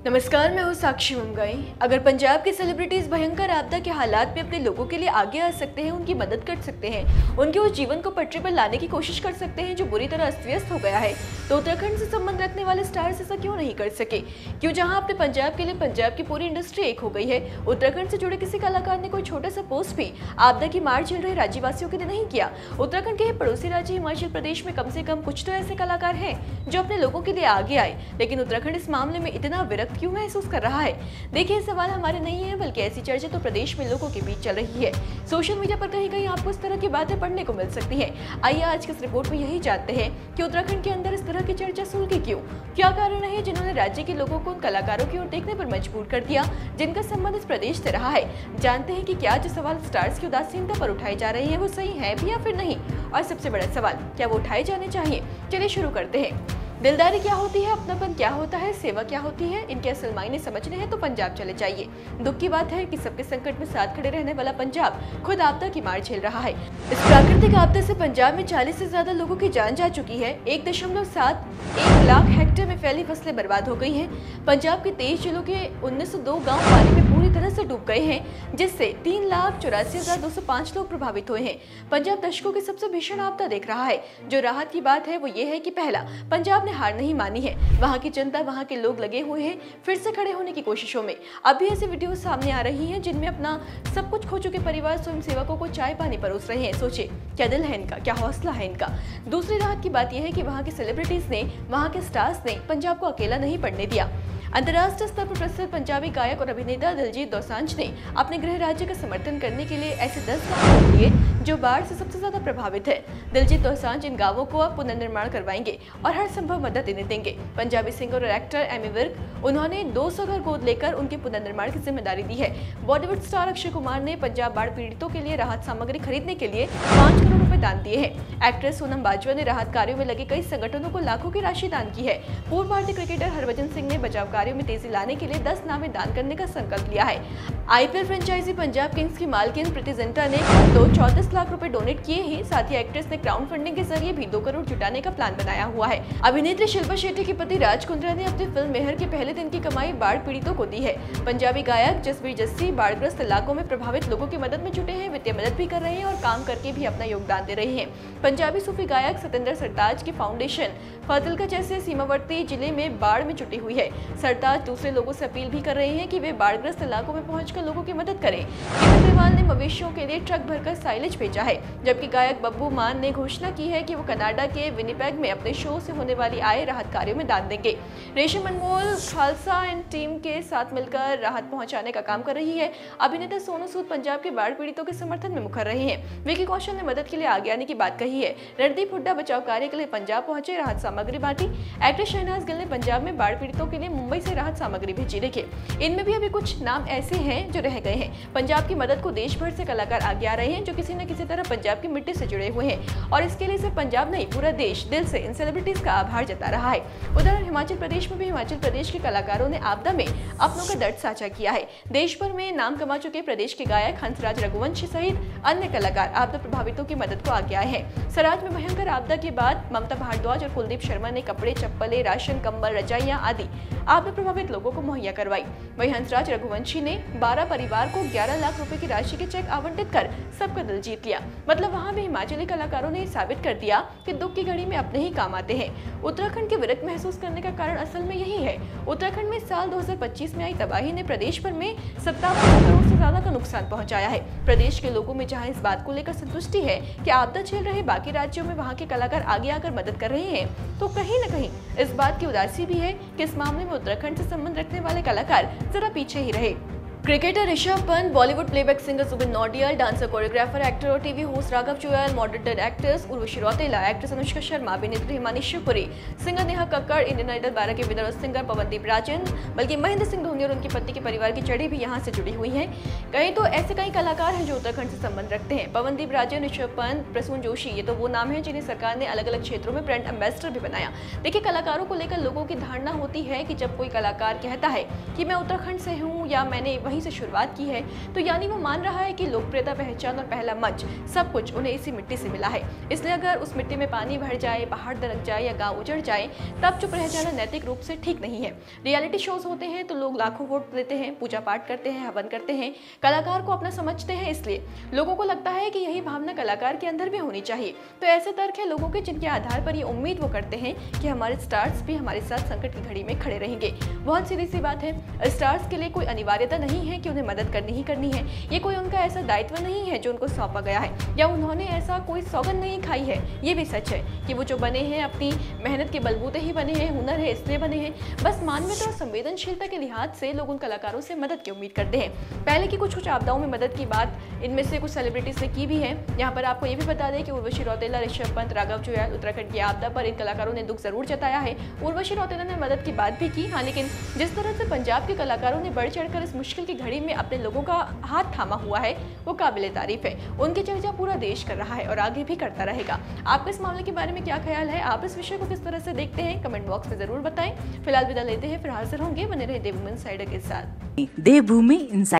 नमस्कार, मैं हूँ साक्षी मुंगई। अगर पंजाब की सेलिब्रिटीज भयंकर आपदा के हालात में अपने लोगों के लिए आगे आ सकते हैं, उनकी मदद कर सकते हैं, उनके उस जीवन को पटरी पर लाने की कोशिश कर सकते हैं जो बुरी तरह अस्त व्यस्त हो गया है, तो उत्तराखंड से संबंध रखने वाले स्टार्स ऐसा क्यों नहीं कर सके? क्यों जहाँ अपने पंजाब के लिए पंजाब की पूरी इंडस्ट्री एक हो गई है, उत्तराखंड से जुड़े किसी कलाकार ने कोई छोटा सा पोस्ट भी आपदा की मार झेल रहे राज्यवासियों के लिए नहीं किया? उत्तराखंड के पड़ोसी राज्य हिमाचल प्रदेश में कम से कम कुछ तो ऐसे कलाकार हैं जो अपने लोगों के लिए आगे आए, लेकिन उत्तराखंड इस मामले में इतना विरक्त क्यों महसूस कर रहा है? देखिए, सवाल हमारे नहीं है, बल्कि ऐसी चर्चा तो प्रदेश में लोगों के बीच चल रही है। सोशल मीडिया पर कहीं कहीं आपको इस तरह की बातें पढ़ने को मिल सकती हैं। आइए आज की इस रिपोर्ट में यही जानते हैं कि उत्तराखंड के अंदर इस तरह की चर्चा सुलगी क्यों? क्या कारण है जिन्होंने राज्य के लोगों को उन कलाकारों की ओर देखने पर मजबूर कर दिया जिनका संबंध इस प्रदेश से रहा है? जानते हैं कि क्या जो सवाल स्टार्स की उदासीनता पर उठाए जा रहे हैं वो सही है भी या फिर नहीं, और सबसे बड़ा सवाल, क्या वो उठाए जाने चाहिए? चलिए शुरू करते हैं। दिलदारी क्या होती है, अपनापन क्या होता है, सेवा क्या होती है, इनके असल मायने समझने हैं तो पंजाब चले जाइए। दुख की बात है कि सबके संकट में साथ खड़े रहने वाला पंजाब खुद आपदा की मार झेल रहा है। इस प्राकृतिक आपदा से पंजाब में 40 से ज्यादा लोगों की जान जा चुकी है। 1.71 लाख हेक्टेयर में फैली फसलें बर्बाद हो गई हैं। पंजाब के 23 जिलों के 1902 गाँव पानी में पूरी तरह से डूब गए हैं, जिससे 3,84,205 लोग प्रभावित हुए हैं। पंजाब दशकों की सबसे भीषण आपदा देख रहा है। जो राहत की बात है वो ये है कि पहला, पंजाब ने हार नहीं मानी है। वहाँ की जनता, वहाँ के लोग लगे हुए हैं फिर से खड़े होने की कोशिशों में। अभी ऐसी वीडियो सामने आ रही हैं जिनमें अपना सब कुछ खो चुके परिवार स्वयं सेवकों को चाय पानी परोस रहे हैं। सोचिए, क्या दिल है इनका, क्या हौसला है इनका। दूसरी राहत की बात यह है कि वहाँ के सेलिब्रिटीज ने, वहाँ के स्टार्स ने पंजाब को अकेला नहीं पड़ने दिया। अंतर्राष्ट्रीय स्तर पर प्रसिद्ध पंजाबी गायक और अभिनेता दिलजीत दोसांझ ने अपने गृह राज्य का समर्थन करने के लिए ऐसे 10 गाँव दिए जो बाढ़ से सबसे ज्यादा प्रभावित है। दिलजीत दोसांझ इन गांवों को अब पुनर्निर्माण करवाएंगे और हर संभव मदद इन्हें देंगे। पंजाबी सिंगर और एक्टर एमी विर्क, उन्होंने 200 घर गोद लेकर उनके पुनर्निर्माण की जिम्मेदारी दी है। बॉलीवुड स्टार अक्षय कुमार ने पंजाब बाढ़ पीड़ितों के लिए राहत सामग्री खरीदने के लिए 5 करोड़ रुपए दान दिए हैं। एक्ट्रेस सोनम बाजवा ने राहत कार्यों में लगे कई संगठनों को लाखों की राशि दान की है। पूर्व भारतीय क्रिकेटर हरभजन सिंह ने बचाव कार्यों में तेजी लाने के लिए 10 नावें दान करने का संकल्प लिया है। आईपीएल फ्रेंचाइजी पंजाब किंग्स की मालकिन प्रीति जिंटा ने तो 34 लाख रुपए डोनेट किए हैं। साथ ही एक्ट्रेस ने क्राउड फंडिंग के जरिए भी 2 करोड़ जुटाने का प्लान बनाया हुआ है। अभिनेत्री शिल्पा शेट्टी के पति राज कुंद्रा ने अपनी फिल्म मेहर के पहले दिन की कमाई बाढ़ पीड़ितों को दी है। पंजाबी गायक जसबीर जस्सी बाढ़ग्रस्त इलाकों में प्रभावित लोगों की मदद में जुटे हैं, वित्तीय मदद भी कर रहे हैं और काम करके भी अपना योगदान दे रहे हैं। पंजाबी सूफी गायक सतेंद्र सरताज की फाउंडेशन फातिलका जैसे सीमावर्ती जिले में बाढ़ में जुटी हुई है। सरताज दूसरे लोगों से अपील भी कर रहे हैं कि वे बाढ़ग्रस्त इलाकों में पहुंचकर लोगों की मदद करें। केजरीवाल ने मवेशियों के लिए ट्रक भरकर साइलेज भेजा है, जबकि गायक बब्बू मान ने घोषणा की है कि वो कनाडा के विनिपेग में अपने शो से होने वाली आय राहत कार्यों में दान देंगे। रेशम अनमोल खालसा एंड टीम के साथ मिलकर राहत पहुंचाने का काम कर रही है। अभिनेता सोनू सूद पंजाब के बाढ़ पीड़ितों के समर्थन में मुखर रहे हैं। विकी कौशल ने मदद के लिए आगे आने की बात कही है। रणदीप हुड्डा बचाव कार्य के लिए पंजाब पहुंचे, राहत सामग्री बांटी। एक्ट्रेस शहनाज गिल ने पंजाब में बाढ़ पीड़ितों के लिए मुंबई से राहत सामग्री भेजी। देखिए, इनमें भी अभी कुछ नाम ऐसे हैं जो रह गए हैं। पंजाब की मदद को देश भर से कलाकार आगे आ रहे हैं जो किसी न किसी तरह पंजाब की मिट्टी से जुड़े हुए हैं, और इसके लिए सिर्फ पंजाब नहीं, पूरा देश दिल से इन सेलिब्रिटीज का आभार जता रहा है। उधर हिमाचल प्रदेश में भी हिमाचल प्रदेश के कलाकारों ने आपदा में अपनों का दर्द साझा किया है। देश भर में नाम कमा चुके प्रदेश के गायक हंसराज रघुवंशी सहित अन्य कलाकार आपदा प्रभावितों की मदद को आगे आए हैं। सराज में भयंकर आपदा के बाद ममता भारद्वाज और कुलदीप शर्मा ने कपड़े, चप्पलें, राशन, कंबल, रजाइयां आदि आपदा प्रभावित लोगों को मुहैया करवाई। वहीं हंसराज रघुवंशी ने 12 परिवार को 11 लाख रुपए की राशि के चेक आवंटित कर सबका दिल जीत लिया। मतलब वहां भी हिमाचली कलाकारों ने साबित कर दिया कि दुख की घड़ी में अपने ही काम आते हैं। उत्तराखंड के विरक्त महसूस करने का कारण असल में यही है। उत्तराखंड में साल 2025 में आई तबाही ने प्रदेश भर में 57 करोड़ से ज्यादा का नुकसान पहुंचाया है। प्रदेश के लोगों में जहां इस बात को लेकर संतुष्टि है कि आपदा झेल रहे बाकी राज्यों में वहां के कलाकार आगे आकर मदद कर रहे हैं, तो कहीं न कहीं इस बात की उदासी भी है कि इस मामले में उत्तराखंड से संबंध रखने वाले कलाकार जरा पीछे ही रहे। Cricketer Rishabh Pant, Bollywood playback singer Jubin Nautiyal, dancer, choreographer, actor और TV host Raghav Juyal, moderator actress Urvashi Rautela, actress Anushka Sharma, अभिनेत्री Himani Shivpuri, singer Neha Kakkar, Indian Idol 12 के विनर और सिंगर पवनदीप राजन, बल्कि महेंद्र सिंह धोनी और उनके पति के परिवार की जड़ी भी यहाँ से जुड़ी हुई है। कहीं तो ऐसे कई कलाकार हैं जो उत्तराखंड से संबंध रखते हैं। पवनदीप राजन, ऋषभ पंत, प्रसून जोशी, ये तो वो नाम है जिन्हें सरकार ने अलग अलग क्षेत्रों में ब्रांड एम्बेसडर भी बनाया। देखिए, कलाकारों को लेकर लोगों की धारणा होती है कि जब कोई कलाकार कहता है कि मैं उत्तराखंड से हूँ या मैंने वहीं वहीं से शुरुआत की है, तो यानी वो मान रहा है कि लोकप्रियता, पहचान और पहला मंच सब कुछ उन्हें इसी मिट्टी से मिला है। इसलिए अगर उस मिट्टी में पानी भर जाए, पहाड़ दरक जाए या गाँव उजड़ जाए, तब चुप रह जाना नैतिक रूप से ठीक नहीं है। रियलिटी शोज होते हैं तो लोग लाखों वोट देते हैं, पूजा पाठ करते हैं, हवन करते हैं, कलाकार को अपना समझते हैं, इसलिए लोगों को लगता है कि यही भावना कलाकार के अंदर भी होनी चाहिए। तो ऐसे तर्क है लोगों के जिनके आधार पर ये उम्मीद वो करते हैं कि हमारे स्टार्स भी हमारे साथ संकट की घड़ी में खड़े रहेंगे। बहुत सीधी सी बात है, स्टार्स के लिए कोई अनिवार्यता नहीं है कि उन्हें मदद करनी ही करनी है। ये कोई उनका ऐसा दायित्व नहीं है जो उनको सौंपा गया है, या उन्होंने ऐसा कोई सौगंध नहीं खाई है। ये भी सच है कि वो जो बने हैं अपनी मेहनत के बलबूते ही बने हैं, हुनर है इसलिए बने हैं। बस मानवीयता और संवेदनशीलता के लिहाज से लोग उन कलाकारों से मदद की उम्मीद करते हैं। पहले की कुछ आपदाओं में मदद की बात इनमें से कुछ सेलिब्रिटीज ने की भी है। यहाँ पर आपको ये भी बता दें कि उर्वशी रौतेला, ऋषभ पंत, राघव जुयाल, उत्तराखंड की आपदा पर इन कलाकारों ने दुख जरूर जताया है। उर्वशी रौतेला ने मदद की बात भी की, हाँ, लेकिन जिस तरह से पंजाब के कलाकारों ने बढ़ चढ़कर इस मुश्किल की घड़ी में अपने लोगों का हाथ थामा हुआ है, वो काबिले तारीफ है। उनकी चर्चा पूरा देश कर रहा है और आगे भी करता रहेगा। आपका इस मामले के बारे में क्या ख्याल है? आप इस विषय को किस तरह से देखते हैं? कमेंट बॉक्स में जरूर बताएं। फिलहाल विदा लेते हैं, फिर हाजिर होंगे, बने रहे देवभूमि इनसाइडर के साथ। देवभूमि इनसाइडर।